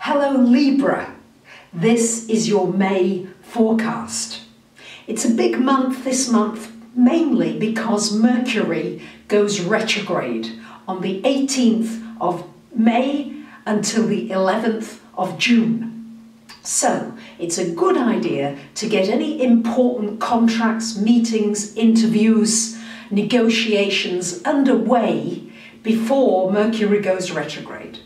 Hello Libra, this is your May forecast. It's a big month this month, mainly because Mercury goes retrograde on the 18th of May until the 11th of June. So it's a good idea to get any important contracts, meetings, interviews, negotiations underway before Mercury goes retrograde.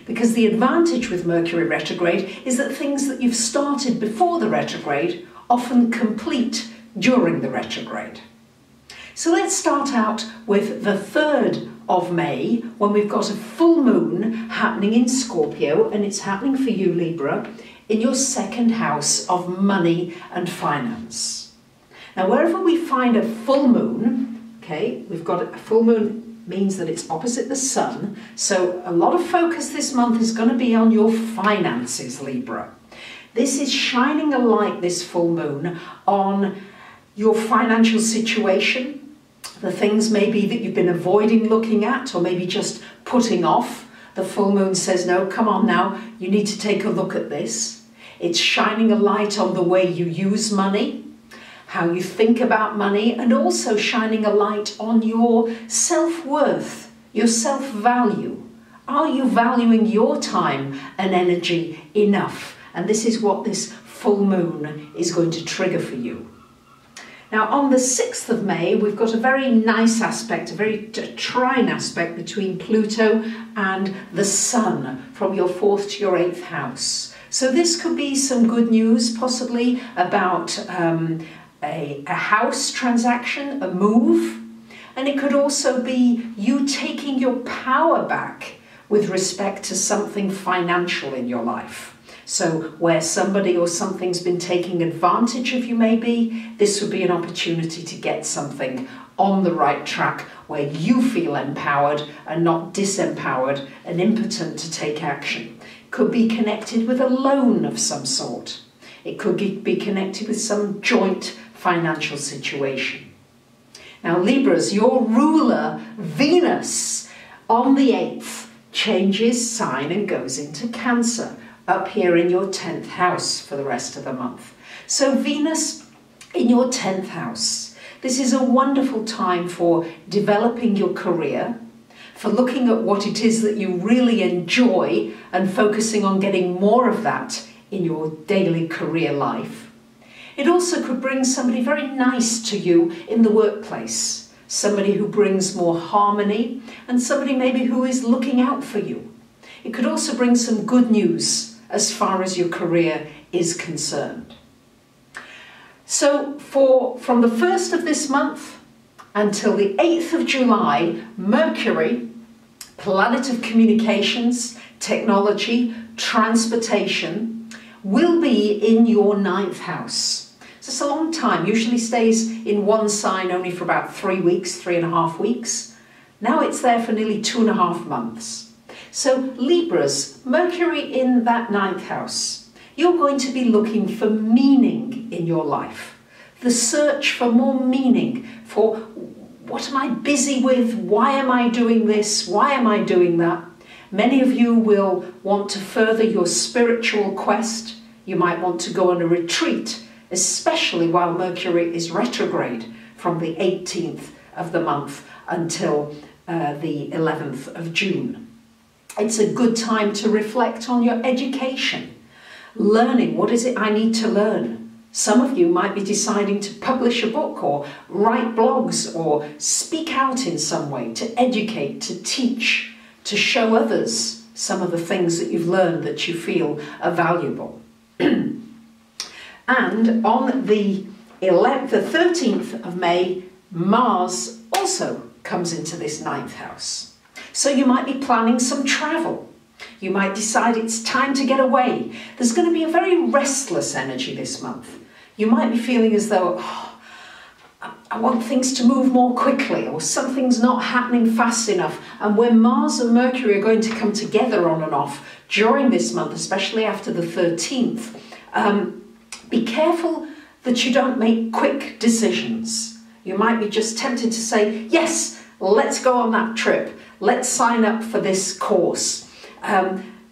Because the advantage with Mercury retrograde is that things that you've started before the retrograde often complete during the retrograde. So let's start out with the 3rd of May, when we've got a full moon happening in Scorpio, and it's happening for you, Libra, in your 2nd house of money and finance. Now, wherever we find a full moon, okay, we've got a full moon means that it's opposite the sun, so a lot of focus this month is going to be on your finances, Libra. This is shining a light, this full moon, on your financial situation, the things maybe that you've been avoiding looking at or maybe just putting off. The full moon says, no, come on now, you need to take a look at this. It's shining a light on the way you use money, how you think about money, and also shining a light on your self-worth, your self-value. Are you valuing your time and energy enough? And this is what this full moon is going to trigger for you. Now, on the 6th of May, we've got a very nice aspect, a very trine aspect between Pluto and the Sun from your 4th to your 8th house. So this could be some good news, possibly about a house transaction, a move, and it could also be you taking your power back with respect to something financial in your life. So where somebody or something's been taking advantage of you maybe, this would be an opportunity to get something on the right track where you feel empowered and not disempowered and impotent to take action. Could be connected with a loan of some sort. It could be connected with some joint financial situation. Now Libras, your ruler Venus on the 8th changes sign and goes into Cancer, up here in your 10th house for the rest of the month. So Venus in your 10th house, this is a wonderful time for developing your career, for looking at what it is that you really enjoy and focusing on getting more of that in your daily career life. It also could bring somebody very nice to you in the workplace, somebody who brings more harmony and somebody maybe who is looking out for you. It could also bring some good news as far as your career is concerned. So from the 1st of this month until the 8th of July, Mercury, planet of communications, technology, transportation, will be in your 9th house. So it's a long time, usually stays in one sign only for about 3 weeks, 3.5 weeks. Now it's there for nearly 2.5 months. So Libras, Mercury in that 9th house, you're going to be looking for meaning in your life. The search for more meaning, for what am I busy with? Why am I doing this? Why am I doing that? Many of you will want to further your spiritual quest. You might want to go on a retreat, especially while Mercury is retrograde from the 18th of the month until the 11th of June. It's a good time to reflect on your education, learning what is it I need to learn. Some of you might be deciding to publish a book or write blogs or speak out in some way to educate, to teach, to show others some of the things that you've learned that you feel are valuable. And on the 13th of May, Mars also comes into this 9th house. So you might be planning some travel. You might decide it's time to get away. There's going to be a very restless energy this month. You might be feeling as though, I want things to move more quickly, or something's not happening fast enough. And when Mars and Mercury are going to come together on and off during this month, especially after the 13th, be careful that you don't make quick decisions. You might be just tempted to say, yes, let's go on that trip. Let's sign up for this course.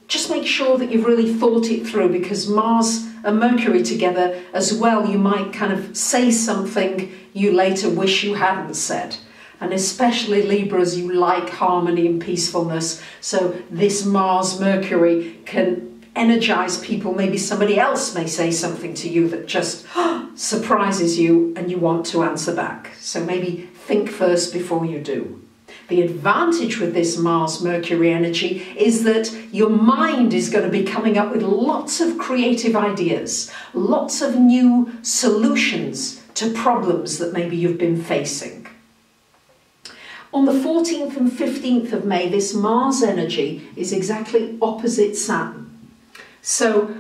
just make sure that you've really thought it through, because Mars and Mercury together as well, you might kind of say something you later wish you hadn't said. And especially Libras, you like harmony and peacefulness. So this Mars-Mercury can energize people. Maybe somebody else may say something to you that just surprises you and you want to answer back. So maybe think first before you do. The advantage with this Mars-Mercury energy is that your mind is going to be coming up with lots of creative ideas, lots of new solutions to problems that maybe you've been facing. On the 14th and 15th of May, this Mars energy is exactly opposite Saturn. So,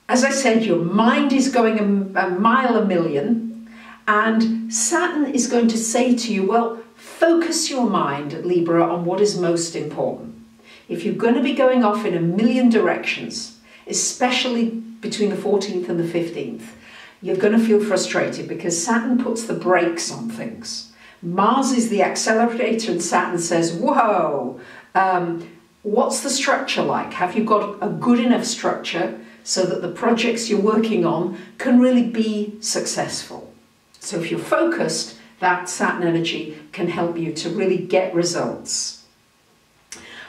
as I said, your mind is going a mile a million, and Saturn is going to say to you, well, focus your mind, Libra, on what is most important. If you're going to be going off in a million directions, especially between the 14th and the 15th, you're going to feel frustrated because Saturn puts the brakes on things. Mars is the accelerator and Saturn says, whoa, what's the structure like? Have you got a good enough structure so that the projects you're working on can really be successful? So if you're focused, that Saturn energy can help you to really get results.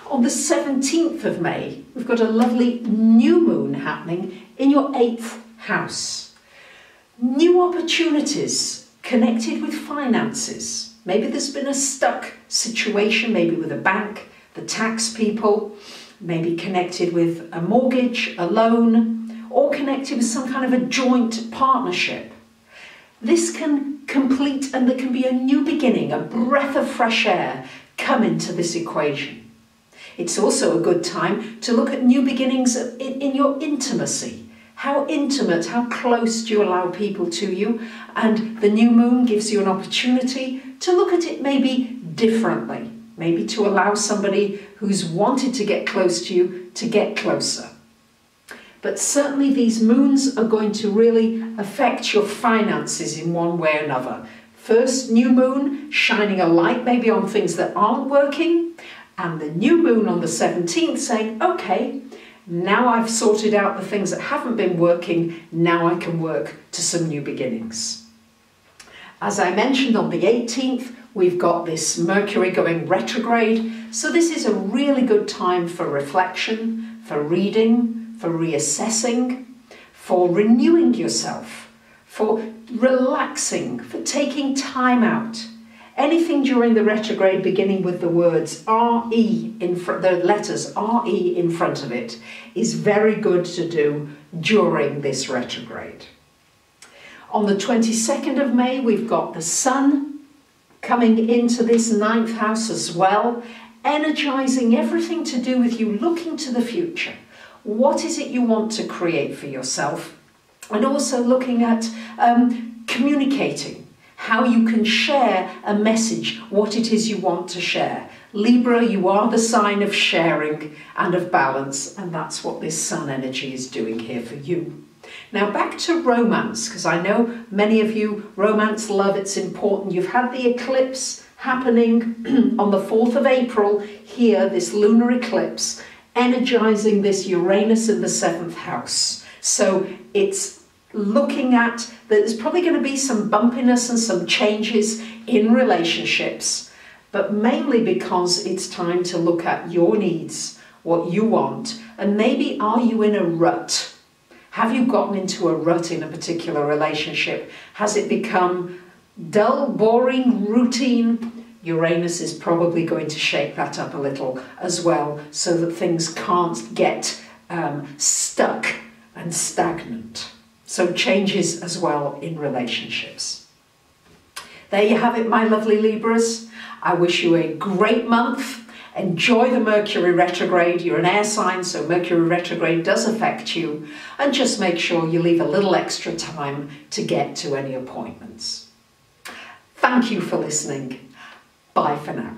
On the 17th of May, we've got a lovely new moon happening in your 8th house. New opportunities connected with finances. Maybe there's been a stuck situation, maybe with a bank, the tax people, maybe connected with a mortgage, a loan, or connected with some kind of a joint partnership. This can complete, and there can be a new beginning, a breath of fresh air come into this equation. It's also a good time to look at new beginnings in your intimacy. How intimate, how close do you allow people to you? And the new moon gives you an opportunity to look at it maybe differently. Maybe to allow somebody who's wanted to get close to you to get closer. But certainly these moons are going to really affect your finances in one way or another. First, new moon shining a light maybe on things that aren't working. And the new moon on the 17th saying, okay, now I've sorted out the things that haven't been working, now I can work to some new beginnings. As I mentioned, on the 18th, we've got this Mercury going retrograde. So this is a really good time for reflection, for reading, for reassessing, for renewing yourself, for relaxing, for taking time out. Anything during the retrograde beginning with the words RE in front, the letters RE in front of it, is very good to do during this retrograde. On the 22nd of May, we've got the Sun coming into this 9th house as well, energizing everything to do with you looking to the future. What is it you want to create for yourself? And also looking at communicating. How you can share a message, what it is you want to share. Libra, you are the sign of sharing and of balance, and that's what this Sun energy is doing here for you. Now back to romance, because I know many of you, romance, love, it's important. You've had the eclipse happening on the 4th of April here, this lunar eclipse, energizing this Uranus in the 7th house. So it's looking at that there's probably going to be some bumpiness and some changes in relationships, but mainly because it's time to look at your needs, what you want, and maybe are you in a rut? Have you gotten into a rut in a particular relationship? Has it become dull, boring, routine? Uranus is probably going to shake that up a little as well, so that things can't get stuck and stagnant. So changes as well in relationships. There you have it, my lovely Libras. I wish you a great month. Enjoy the Mercury retrograde. You're an air sign, so Mercury retrograde does affect you. And just make sure you leave a little extra time to get to any appointments. Thank you for listening. Bye for now.